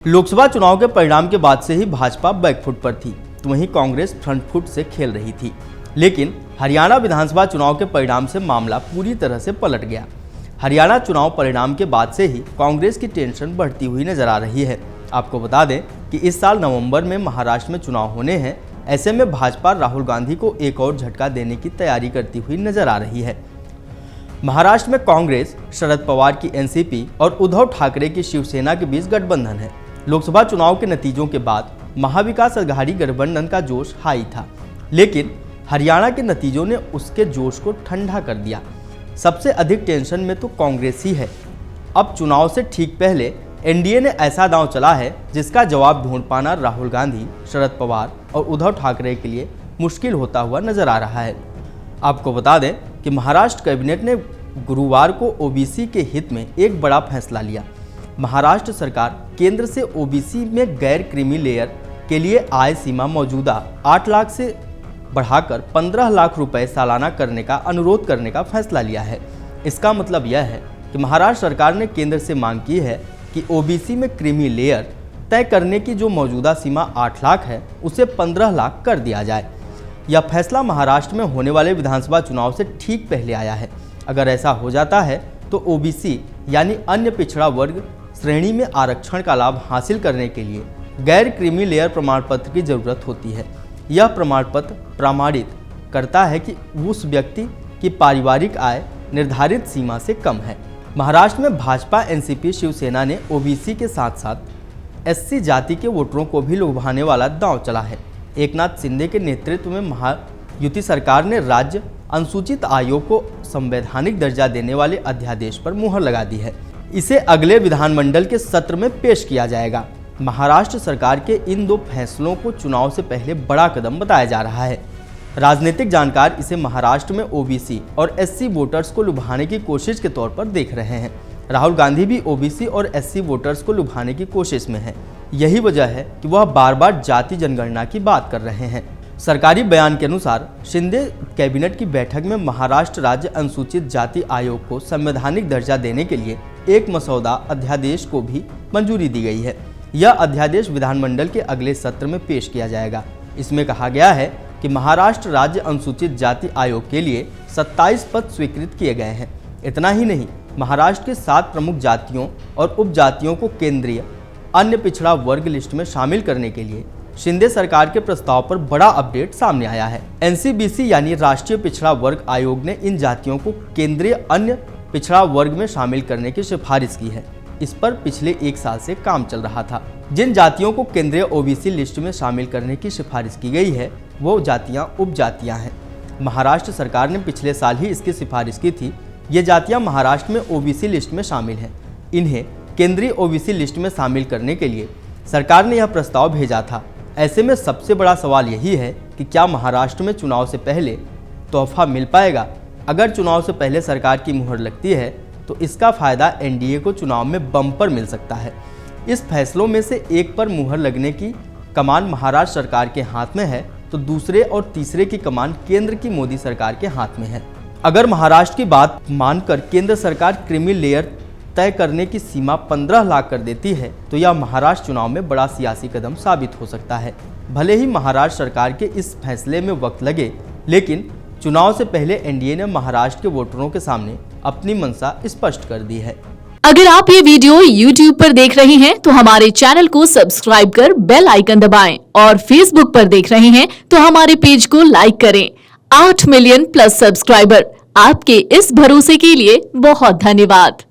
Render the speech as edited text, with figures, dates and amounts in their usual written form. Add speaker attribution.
Speaker 1: लोकसभा चुनाव के परिणाम के बाद से ही भाजपा बैकफुट पर थी, तो वहीं कांग्रेस फ्रंट फुट से खेल रही थी। लेकिन हरियाणा विधानसभा चुनाव के परिणाम से मामला पूरी तरह से पलट गया। हरियाणा चुनाव परिणाम के बाद से ही कांग्रेस की टेंशन बढ़ती हुई नजर आ रही है। आपको बता दें कि इस साल नवंबर में महाराष्ट्र में चुनाव होने हैं। ऐसे में भाजपा राहुल गांधी को एक और झटका देने की तैयारी करती हुई नजर आ रही है। महाराष्ट्र में कांग्रेस, शरद पवार की एनसीपी और उद्धव ठाकरे की शिवसेना के बीच गठबंधन है। लोकसभा चुनाव के नतीजों के बाद महाविकास अघाड़ी गठबंधन का जोश हाई था, लेकिन हरियाणा के नतीजों ने उसके जोश को ठंडा कर दिया। सबसे अधिक टेंशन में तो कांग्रेस ही है। अब चुनाव से ठीक पहले एनडीए ने ऐसा दांव चला है जिसका जवाब ढूंढ पाना राहुल गांधी, शरद पवार और उद्धव ठाकरे के लिए मुश्किल होता हुआ नजर आ रहा है। आपको बता दें कि महाराष्ट्र कैबिनेट ने गुरुवार को ओबीसी के हित में एक बड़ा फैसला लिया। महाराष्ट्र सरकार केंद्र से ओबीसी में गैर क्रीमी लेयर के लिए आय सीमा मौजूदा 8 लाख से बढ़ाकर 15 लाख रुपए सालाना करने का अनुरोध करने का फैसला लिया है। इसका मतलब यह है कि महाराष्ट्र सरकार ने केंद्र से मांग की है कि ओबीसी में क्रीमी लेयर तय करने की जो मौजूदा सीमा 8 लाख है उसे 15 लाख कर दिया जाए। यह फैसला महाराष्ट्र में होने वाले विधानसभा चुनाव से ठीक पहले आया है। अगर ऐसा हो जाता है तो ओबीसी यानी अन्य पिछड़ा वर्ग श्रेणी में आरक्षण का लाभ हासिल करने के लिए गैर क्रीमी लेयर प्रमाण पत्र की जरूरत होती है। यह प्रमाण पत्र प्रमाणित करता है कि उस व्यक्ति की पारिवारिक आय निर्धारित सीमा से कम है। महाराष्ट्र में भाजपा, एनसीपी, शिवसेना ने ओबीसी के साथ साथ एससी जाति के वोटरों को भी लुभाने वाला दांव चला है। एकनाथ शिंदे के नेतृत्व में महायुति सरकार ने राज्य अनुसूचित आयोग को संवैधानिक दर्जा देने वाले अध्यादेश पर मुहर लगा दी है। इसे अगले विधानमंडल के सत्र में पेश किया जाएगा। महाराष्ट्र सरकार के इन दो फैसलों को चुनाव से पहले बड़ा कदम बताया जा रहा है। राजनीतिक जानकार इसे महाराष्ट्र में ओबीसी और एससी वोटर्स को लुभाने की कोशिश के तौर पर देख रहे हैं। राहुल गांधी भी ओबीसी और एससी वोटर्स को लुभाने की कोशिश में हैं। यही वजह है कि वह बार बार जाति जनगणना की बात कर रहे हैं। सरकारी बयान के अनुसार शिंदे कैबिनेट की बैठक में महाराष्ट्र राज्य अनुसूचित जाति आयोग को संवैधानिक दर्जा देने के लिए एक मसौदा अध्यादेश को भी मंजूरी दी गई है। यह अध्यादेश विधानमंडल के अगले सत्र में पेश किया जाएगा। इसमें कहा गया है कि महाराष्ट्र राज्य अनुसूचित जाति आयोग के लिए 27 पद स्वीकृत किए गए हैं। इतना ही नहीं, महाराष्ट्र के 7 प्रमुख जातियों और उपजातियों को केंद्रीय अन्य पिछड़ा वर्ग लिस्ट में शामिल करने के लिए शिंदे सरकार के प्रस्ताव पर बड़ा अपडेट सामने आया है। एनसीबीसी यानी राष्ट्रीय पिछड़ा वर्ग आयोग ने इन जातियों को केंद्रीय अन्य पिछड़ा वर्ग में शामिल करने की सिफारिश की है। इस पर पिछले 1 साल से काम चल रहा था। जिन जातियों को केंद्रीय ओबीसी लिस्ट में शामिल करने की सिफारिश की गई है वो जातियां उपजातियां हैं। महाराष्ट्र सरकार ने पिछले साल ही इसकी सिफारिश की थी। ये जातियां महाराष्ट्र में ओबीसी लिस्ट में शामिल हैं। इन्हें केंद्रीय ओबीसी लिस्ट में शामिल करने के लिए सरकार ने यह प्रस्ताव भेजा था। ऐसे में सबसे बड़ा सवाल यही है कि क्या महाराष्ट्र में चुनाव से पहले तोहफा मिल पाएगा। अगर चुनाव से पहले सरकार की मुहर लगती है तो इसका फायदा एनडीए को चुनाव में बम्पर मिल सकता है। इस फैसलों में से एक पर मुहर लगने की कमान महाराष्ट्र सरकार के हाथ में है तो दूसरे और तीसरे की कमान केंद्र की मोदी सरकार के हाथ में है। अगर महाराष्ट्र की बात मानकर केंद्र सरकार क्रीमी लेयर तय करने की सीमा 15 लाख कर देती है तो यह महाराष्ट्र चुनाव में बड़ा सियासी कदम साबित हो सकता है। भले ही महाराष्ट्र सरकार के इस फैसले में वक्त लगे, लेकिन चुनाव से पहले एनडीए ने महाराष्ट्र के वोटरों के सामने अपनी मंशा स्पष्ट कर दी है।
Speaker 2: अगर आप ये वीडियो YouTube पर देख रहे हैं तो हमारे चैनल को सब्सक्राइब कर बेल आइकन दबाएं और Facebook पर देख रहे हैं तो हमारे पेज को लाइक करें। 8 मिलियन प्लस सब्सक्राइबर, आपके इस भरोसे के लिए बहुत धन्यवाद।